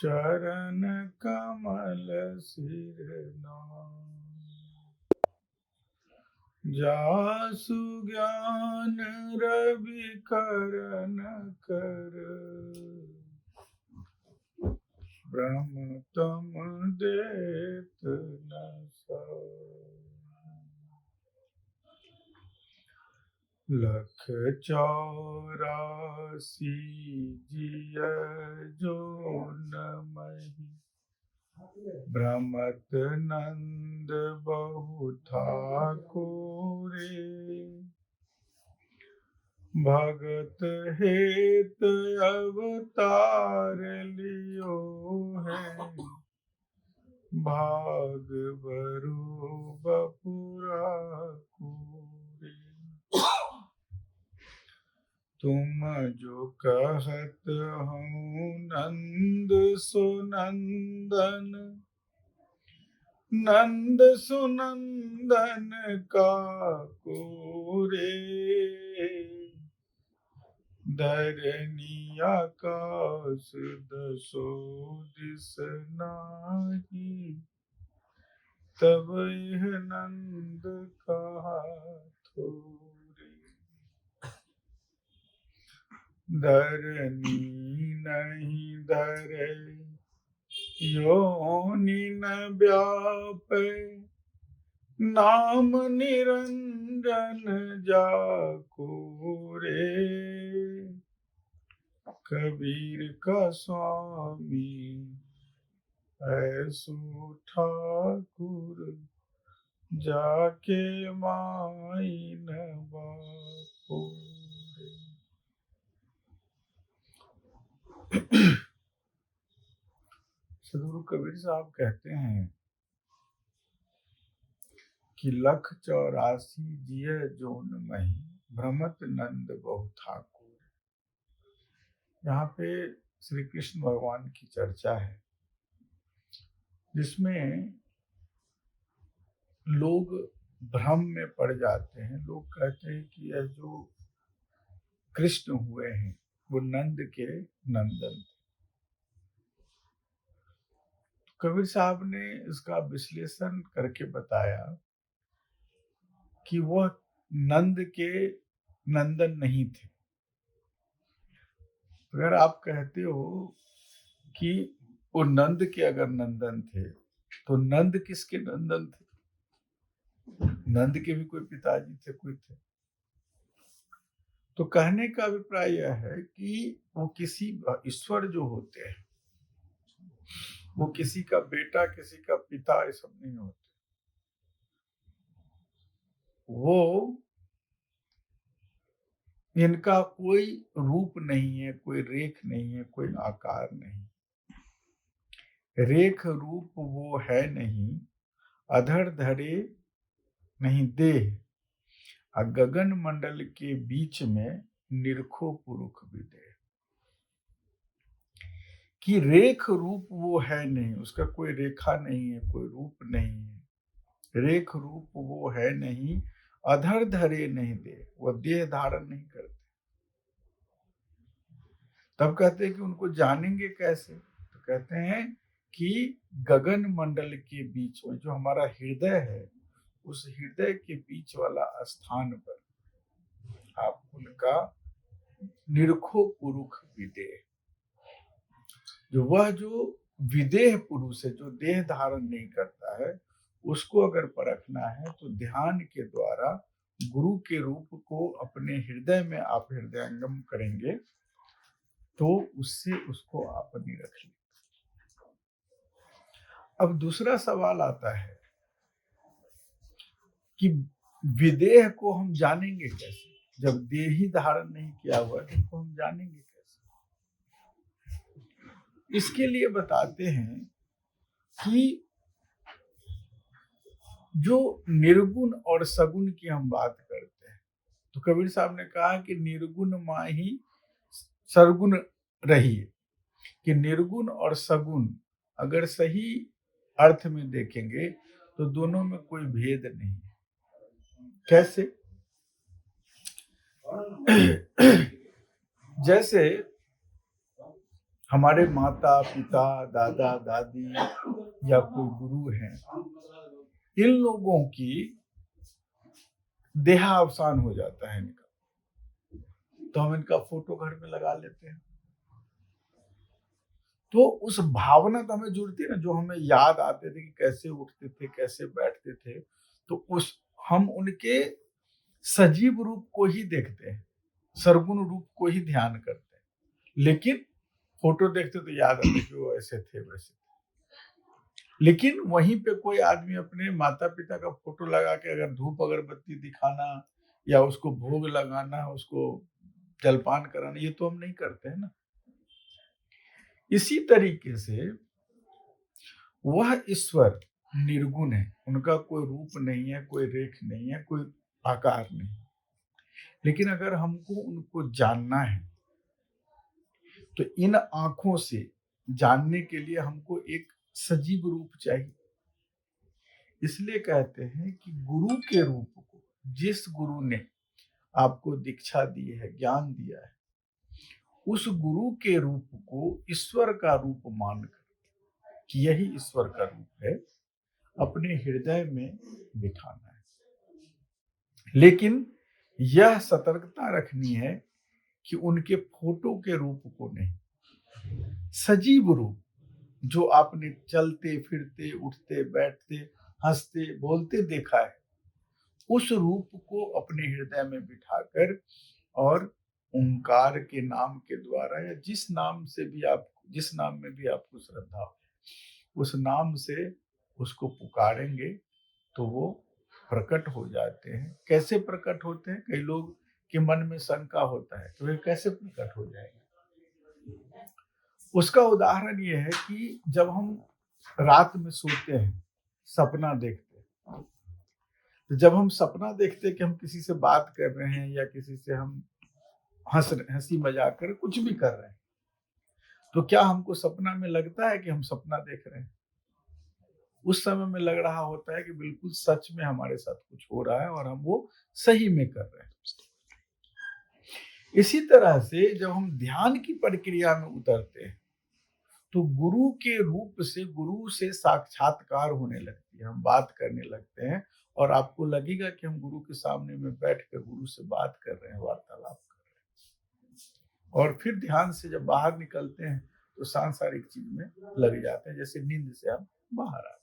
चरण कमल सिर नाम। जासु ज्ञान रवि करन कर, ब्रह्म तम देत न सर। लख 84 जिय जोन मही, भ्रमत नंद बहु ठाकुरे। भगत हेत अवतार लियो है, भाग बरु बपुरा पूरे। तुम जो कहत हूँ नंद सुनंदन, नंद सुनंदन का कोरे। धरनी आकाश दसो दिस नाही, तब यह नंद कहा थोरे। धरनी नहीं धरे योनि न व्यापे, नाम निरंजन जाको रे। कबीर का स्वामी ऐसो ठाकुर, जाके माई न बापो रे। सदगुरु कबीर साहब कहते हैं कि लख 84 जिय जोन मही, भ्रमत नंद बहु ठाकुर। यहाँ पे श्री कृष्ण भगवान की चर्चा है, जिसमें लोग भ्रम में पड़ जाते हैं। लोग कहते हैं कि यह जो कृष्ण हुए हैं वो नंद के नंदन थे। कबीर साहब ने इसका विश्लेषण करके बताया कि वह नंद के नंदन नहीं थे। अगर आप कहते हो कि वो नंद के अगर नंदन थे, तो नंद किसके नंदन थे? नंद के भी कोई पिताजी थे, कोई थे। तो कहने का अभिप्राय यह है कि वो किसी ईश्वर जो होते हैं, वो किसी का बेटा, किसी का पिता, ये सब नहीं होते। वो इनका कोई रूप नहीं है, कोई रेख नहीं है, कोई आकार नहीं। रेख रूप वो है नहीं, अधर धरे नहीं देह, गगन मंडल के बीच में निरखो पुरुष विदेह। कि रेख रूप वो है नहीं, उसका कोई रेखा नहीं है, कोई रूप नहीं है। रेख रूप वो है नहीं, अधर धरे नहीं दे, वो देह धारण नहीं करते। तब कहते हैं कि उनको जानेंगे कैसे? तो कहते हैं कि गगन मंडल के बीच में जो हमारा हृदय है, उस हृदय के बीच वाला स्थान पर आप उनका निरखो पुरुष विदेह। जो विदेह पुरुष है, जो देह धारण नहीं करता है, उसको अगर परखना है तो ध्यान के द्वारा गुरु के रूप को अपने हृदय में आप हृदयंगम करेंगे, तो उससे उसको आप निरख लेंगे। अब दूसरा सवाल आता है कि विदेह को हम जानेंगे कैसे? जब देह ही धारण नहीं किया हुआ है, तो हम जानेंगे कैसे? इसके लिए बताते हैं कि जो निर्गुण और सगुण की हम बात करते हैं, तो कबीर साहब ने कहा कि निर्गुण माही सरगुण रही है। कि निर्गुण और सगुण अगर सही अर्थ में देखेंगे तो दोनों में कोई भेद नहीं है। कैसे? जैसे हमारे माता पिता, दादा दादी या कोई गुरु हैं, इन लोगों की देहावसान हो जाता है इनका, तो हम इनका फोटो घर में लगा लेते हैं। तो उस भावना तो हमें जुड़ती है ना, जो हमें याद आते थे कि कैसे उठते थे, कैसे बैठते थे, तो उस हम उनके सजीव रूप को ही देखते हैं, सरगुण रूप को ही ध्यान करते हैं। लेकिन फोटो देखते तो याद आता कि वो ऐसे थे वैसे थे। लेकिन वहीं पे कोई आदमी अपने माता पिता का फोटो लगा के अगर धूप अगरबत्ती दिखाना या उसको भोग लगाना, उसको जलपान कराना, ये तो हम नहीं करते हैं ना। इसी तरीके से वह ईश्वर निर्गुण है, उनका कोई रूप नहीं है, कोई रेख नहीं है, कोई आकार नहीं। लेकिन अगर हमको उनको जानना है तो इन आंखों से जानने के लिए हमको एक सजीव रूप चाहिए। इसलिए कहते हैं कि गुरु के रूप को, जिस गुरु ने आपको दीक्षा दी है, ज्ञान दिया है, उस गुरु के रूप को ईश्वर का रूप मानकर कि यही ईश्वर का रूप है, अपने हृदय में बिठाना है। लेकिन यह सतर्कता रखनी है कि उनके फोटो के रूप को नहीं, सजीव रूप जो आपने चलते फिरते, उठते बैठते, हंसते बोलते देखा है, उस रूप को अपने हृदय में बिठाकर और ओंकार के नाम के द्वारा या जिस नाम में भी आपको श्रद्धा हो, उस नाम से उसको पुकारेंगे तो वो प्रकट हो जाते हैं। कैसे प्रकट होते हैं? कई लोग के मन में शंका होता है तो वे कैसे प्रकट हो जाएंगे। उसका उदाहरण ये है कि जब हम रात में सोते हैं, सपना देखते हैं, तो जब हम सपना देखते हैं कि हम किसी से बात कर रहे हैं या किसी से हम हंसी मजाक कर कुछ भी कर रहे हैं, तो क्या हमको सपना में लगता है कि हम सपना देख रहे हैं? उस समय में लग रहा होता है कि बिल्कुल सच में हमारे साथ कुछ हो रहा है और हम वो सही में कर रहे हैं। इसी तरह से जब हम ध्यान की प्रक्रिया में उतरते हैं तो गुरु के रूप से, गुरु से साक्षात्कार होने लगती है, हम बात करने लगते हैं और आपको लगेगा कि हम गुरु के सामने में बैठकर गुरु से बात कर रहे हैं, वार्तालाप कर रहे हैं। और फिर ध्यान से जब बाहर निकलते हैं तो सांसारिक चीज में लग जाते हैं, जैसे नींद से हम बाहर आते हैं।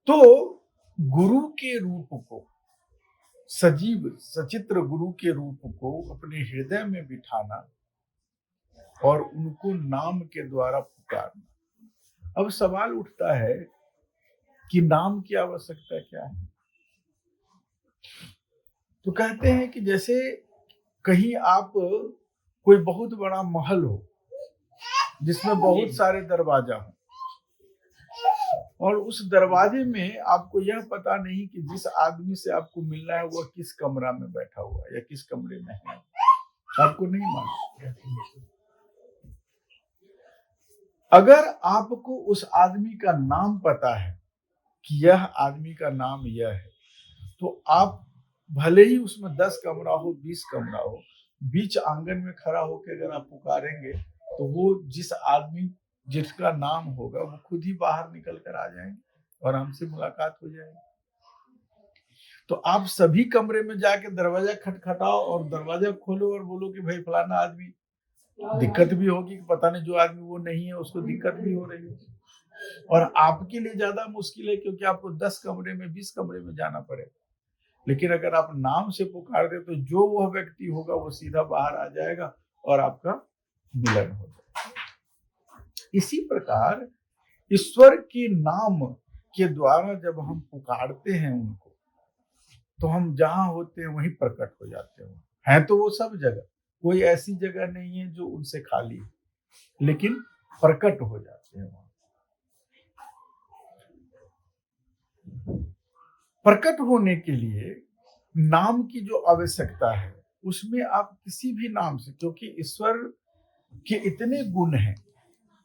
तो गुरु के रूप को, सजीव सचित्र गुरु के रूप को अपने हृदय में बिठाना और उनको नाम के द्वारा पुकारना। अब सवाल उठता है कि नाम की आवश्यकता क्या है? तो कहते हैं कि जैसे कहीं आप कोई बहुत बड़ा महल हो जिसमें बहुत सारे दरवाजा हो और उस दरवाजे में आपको यह पता नहीं कि जिस आदमी से आपको मिलना है वह किस कमरा में बैठा हुआ है या किस कमरे में है, आपको नहीं मालूम। अगर आपको उस आदमी का नाम पता है कि यह आदमी का नाम यह है, तो आप भले ही उसमें 10 कमरा हो, 20 कमरा हो, बीच आंगन में खड़ा होकर अगर आप पुकारेंगे तो वो जिस आदमी जिसका नाम होगा वो खुद ही बाहर निकल कर आ जाएंगे और हमसे मुलाकात हो जाएगी। तो आप सभी कमरे में जाके दरवाजा खटखटाओ और दरवाजा खोलो और बोलो कि भाई फलाना आदमी, दिक्कत भी होगी कि पता नहीं जो आदमी वो नहीं है उसको दिक्कत भी हो रही है और आपके लिए ज्यादा मुश्किल है क्योंकि आपको 10 कमरे में 20 कमरे में जाना पड़ेगा। लेकिन अगर आप नाम से पुकार दे तो जो वह व्यक्ति होगा वो सीधा बाहर आ जाएगा और आपका मिलन हो जाएगा। इसी प्रकार ईश्वर के नाम के द्वारा जब हम पुकारते हैं उनको, तो हम जहां होते हैं वहीं प्रकट हो जाते हैं। तो वो सब जगह, कोई ऐसी जगह नहीं है जो उनसे खाली है, लेकिन प्रकट हो जाते हैं वहां। प्रकट होने के लिए नाम की जो आवश्यकता है उसमें आप किसी भी नाम से, क्योंकि ईश्वर के इतने गुण हैं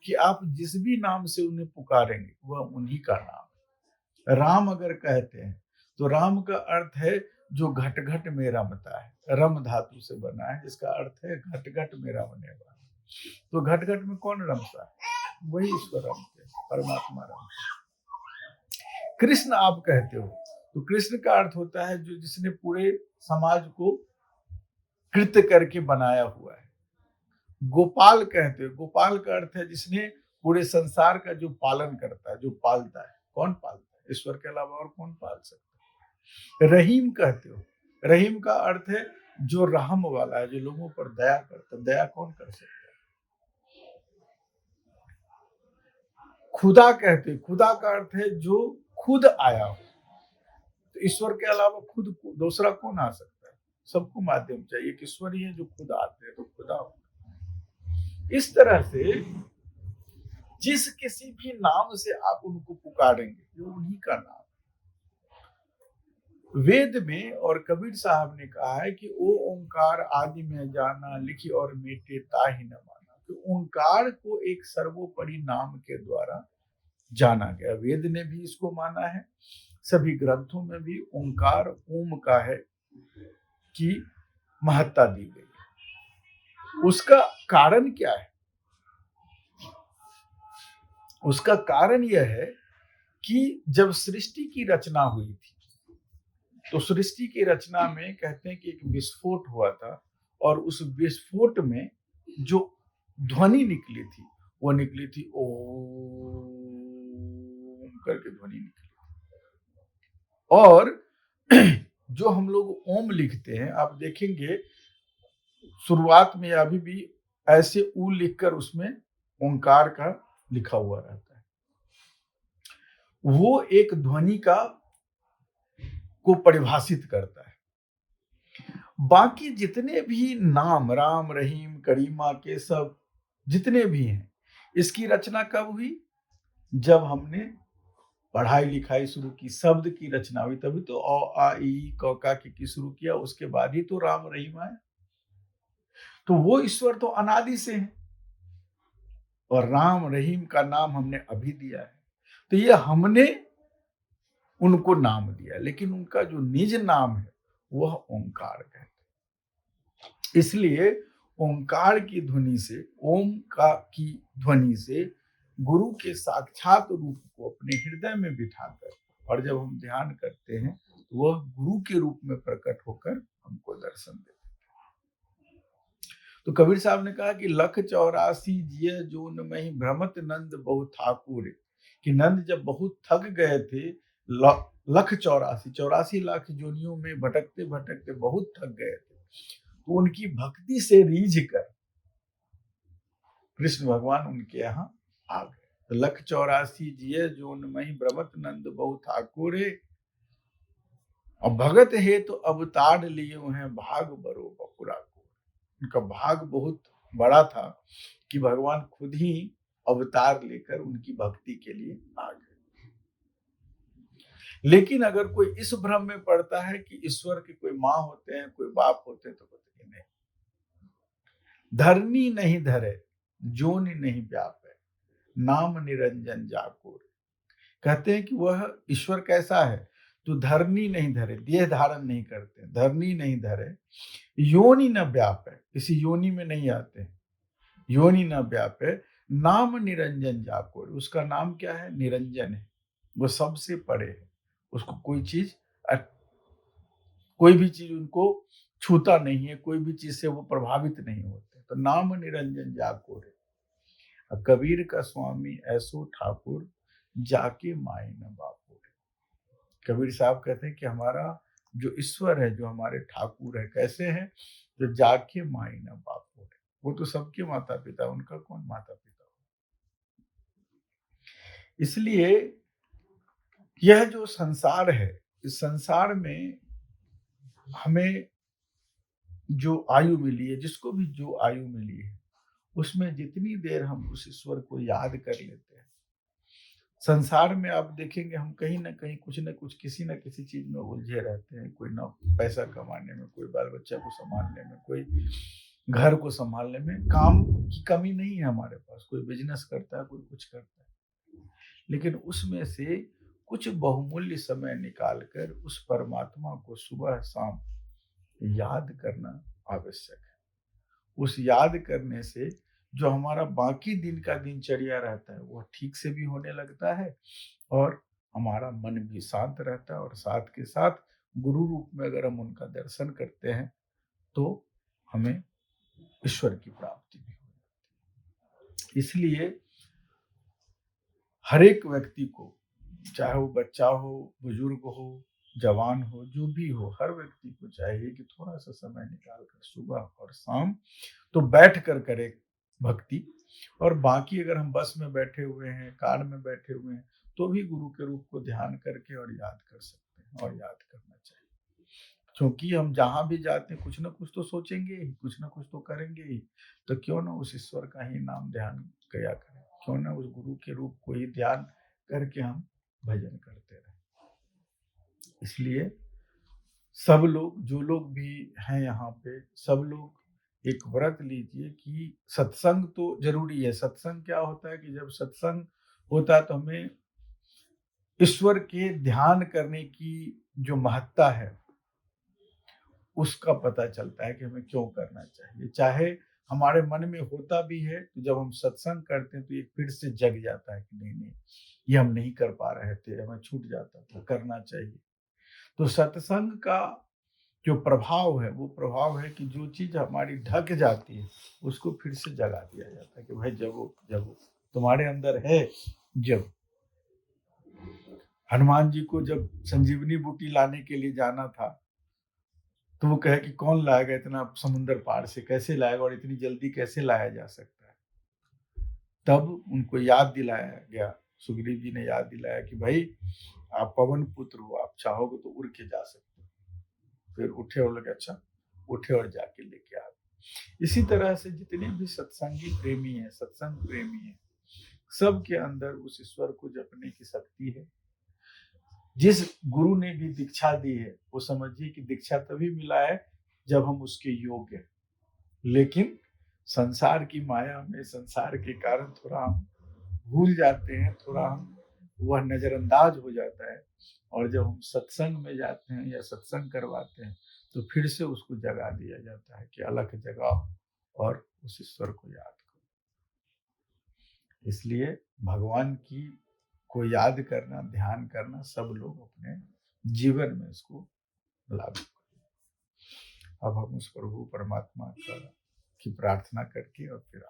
कि आप जिस भी नाम से उन्हें पुकारेंगे वह उन्हीं का नाम है। राम अगर कहते हैं तो राम का अर्थ है जो घट घट में रमता है। रम धातु से बना है, जिसका अर्थ है घट घट में रमने वाला। तो घट घट में कौन रमता है? वही ईश्वर रमते हैं, परमात्मा रमते हैं। कृष्ण आप कहते हो, तो कृष्ण का अर्थ होता है जो जिसने पूरे समाज को कृत्य करके बनाया हुआ है। गोपाल कहते हो, गोपाल का अर्थ है जिसने पूरे संसार का जो पालन करता है, जो पालता है। कौन पालता है? ईश्वर के अलावा और कौन पाल सकता है? रहीम कहते हो, रहीम का अर्थ है जो रहम वाला है, जो लोगों पर दया करता है। दया कौन कर सकता है? खुदा कहते हैं, खुदा का अर्थ है जो खुद आया हो। तो ईश्वर के अलावा खुद दूसरा कौन आ सकता है? सबको माध्यम चाहिए। एक ईश्वर ही है जो खुद आते हैं, तो खुदा हो। इस तरह से जिस किसी भी नाम से आप उनको पुकारेंगे, वो उन्हीं का नाम है। वेद में और कबीर साहब ने कहा है कि ओ ओंकार आदि में जाना, लिखी और मेटे ताहि न माना। तो ओंकार को एक सर्वोपरि नाम के द्वारा जाना गया। वेद ने भी इसको माना है, सभी ग्रंथों में भी ओंकार ओम का है कि महत्ता दी गई। उसका कारण क्या है? उसका कारण यह है कि जब सृष्टि की रचना हुई थी, तो सृष्टि की रचना में कहते हैं कि एक विस्फोट हुआ था, और उस विस्फोट में जो ध्वनि निकली थी, वो निकली थी ओम करके ध्वनि निकली। और जो हम लोग ओम लिखते हैं, आप देखेंगे शुरुआत में अभी भी ऐसे ऊ लिखकर उसमें ओंकार का लिखा हुआ रहता है। वो एक ध्वनि का को परिभाषित करता है। बाकी जितने भी नाम, राम, रहीम, करीमा के सब जितने भी हैं, इसकी रचना कब हुई? जब हमने पढ़ाई लिखाई शुरू की, शब्द की रचना हुई, तभी तो अ आ इ क क की शुरू किया, उसके बाद ही तो राम रहीम आए। तो वो ईश्वर तो अनादि से है, और राम रहीम का नाम हमने अभी दिया है। तो ये हमने उनको नाम दिया, लेकिन उनका जो निज नाम है वह ओंकार कहते हैं। इसलिए ओंकार की ध्वनि से, ओम का की ध्वनि से गुरु के साक्षात रूप को अपने हृदय में बिठाकर, और जब हम ध्यान करते हैं तो वह गुरु के रूप में प्रकट होकर हमको दर्शन देते हैं। तो कबीर साहब ने कहा कि लख 84 जिय जोन महि भ्रमत नंद बहु ठाकुर, कि नंद जब बहुत थक गए थे, लख 84 लाख जोनियों में भटकते भटकते बहुत थक गए थे, तो उनकी भक्ति से रीझ कर कृष्ण भगवान उनके यहाँ आ गए। तो लख 84 जिय जोन महि भ्रमत नंद बहु ठाकुर, और भगत है तो अवतार लिए हैं भाग बरो बपुरा को। उनका भाग बहुत बड़ा था कि भगवान खुद ही अवतार लेकर उनकी भक्ति के लिए आ गए। लेकिन अगर कोई इस भ्रम में पड़ता है कि ईश्वर के कोई माँ होते हैं, कोई बाप होते हैं, तो बताइए नहीं। धरनी नहीं धरे, जोनि नहीं व्यापे, नाम निरंजन जाकोर। कहते हैं कि वह ईश्वर कैसा है? तो धरनी नहीं धरे, देह धारण नहीं करते, धरनी नहीं धरे, योनि न व्यापे, किसी योनि में नहीं आते, योनि न व्यापे, नाम निरंजन जाकोर। उसका नाम क्या है? निरंजन है, वो सबसे परे है। उसको कोई भी चीज उनको छूता नहीं है, कोई भी चीज से वो प्रभावित नहीं होते। तो नाम निरंजन जाकोर है। कबीर का स्वामी ऐसो ठाकुर, जाके माई न बापुर। कबीर साहब कहते हैं कि हमारा जो ईश्वर है, जो हमारे ठाकुर है, कैसे है? जो जाके माई न बापुर है। वो तो सबके माता पिता, उनका कौन माता पिता हो? इसलिए यह जो संसार है, इस संसार में हमें जो आयु मिली है, जिसको भी जो आयु मिली है, उसमें जितनी देर हम उस ईश्वर को याद कर लेते हैं, संसार में आप देखेंगे हम कहीं ना कहीं कुछ न कुछ, किसी न किसी चीज में उलझे रहते हैं। कोई ना पैसा कमाने में, कोई बाल बच्चा को संभालने में, कोई घर को संभालने में। काम की कमी नहीं है हमारे पास, कोई बिजनेस करता है, कोई कुछ करता है, लेकिन उसमें से कुछ बहुमूल्य समय निकालकर उस परमात्मा को सुबह शाम याद करना आवश्यक है। उस याद करने से जो हमारा बाकी दिन का दिनचर्या रहता है वो ठीक से भी होने लगता है और हमारा मन भी शांत रहता है, और साथ के साथ गुरु रूप में अगर हम उनका दर्शन करते हैं तो हमें ईश्वर की प्राप्ति भी हो। इसलिए हर एक व्यक्ति को, चाहे वो बच्चा हो, बुजुर्ग हो, जवान हो, जो भी हो, हर व्यक्ति को चाहिए कि थोड़ा सा समय निकालकर सुबह और शाम तो बैठ कर करे भक्ति, और बाकी अगर हम बस में बैठे हुए हैं, कार में बैठे हुए हैं, तो भी गुरु के रूप को ध्यान करके और याद कर सकते हैं और याद करना चाहिए। क्योंकि हम जहाँ भी जाते हैं कुछ ना कुछ तो सोचेंगे ही, कुछ ना कुछ तो करेंगे ही, तो क्यों ना उस ईश्वर का ही नाम ध्यान किया करें, क्यों ना उस गुरु के रूप को ही ध्यान करके हम भजन करते रहें। इसलिए सब लोग, जो लोग भी हैं यहाँ पे, सब लोग एक व्रत लीजिए कि सत्संग तो जरूरी है। सत्संग क्या होता है कि जब सत्संग होता है तो हमें ईश्वर के ध्यान करने की जो महत्ता है उसका पता चलता है कि हमें क्यों करना चाहिए। चाहे हमारे मन में होता भी है तो जब हम सत्संग करते हैं तो ये फिर से जग जाता है कि नहीं नहीं, ये हम नहीं कर पा रहे थे, हमें छूट जाता था, करना चाहिए। तो सत्संग का जो प्रभाव है वो प्रभाव है कि जो चीज हमारी ढक जाती है उसको फिर से जगा दिया जाता है कि भाई जगो जगो, तुम्हारे अंदर है। जब हनुमान जी को जब संजीवनी बूटी लाने के लिए जाना था तो वो कहे कि कौन लाएगा इतना समुंदर पार से, कैसे लाएगा और इतनी जल्दी कैसे लाया जा सकता है। तब उनको याद दिलाया गया, सुग्रीव जी ने याद दिलाया कि भाई आप पवन पुत्र हो, आप चाहोगे तो उड़ के जा सकते हो। फिर उठे और लगे अच्छा, उठे और जाके लेके आ। इसी तरह से जितने भी सत्संगी प्रेमी हैं, सत्संग प्रेमी हैं, सबके अंदर उस ईश्वर को जपने की शक्ति है। जिस गुरु ने भी दीक्षा दी है वो समझिए कि दीक्षा तभी मिला है जब हम उसके योग्य हैं। लेकिन संसार की माया में, संसार के कारण थोड़ा हम भूल जाते हैं, थोड़ा हम वह नजरअंदाज हो जाता है, और जब हम सत्संग में जाते हैं या सत्संग करवाते हैं तो फिर से उसको जगा दिया जाता है कि अलख जगाओ और उस ईश्वर को याद करो। इसलिए भगवान की को याद करना, ध्यान करना सब लोग अपने जीवन में इसको लागू करें। अब हम उस प्रभु परमात्मा की प्रार्थना करके और फिर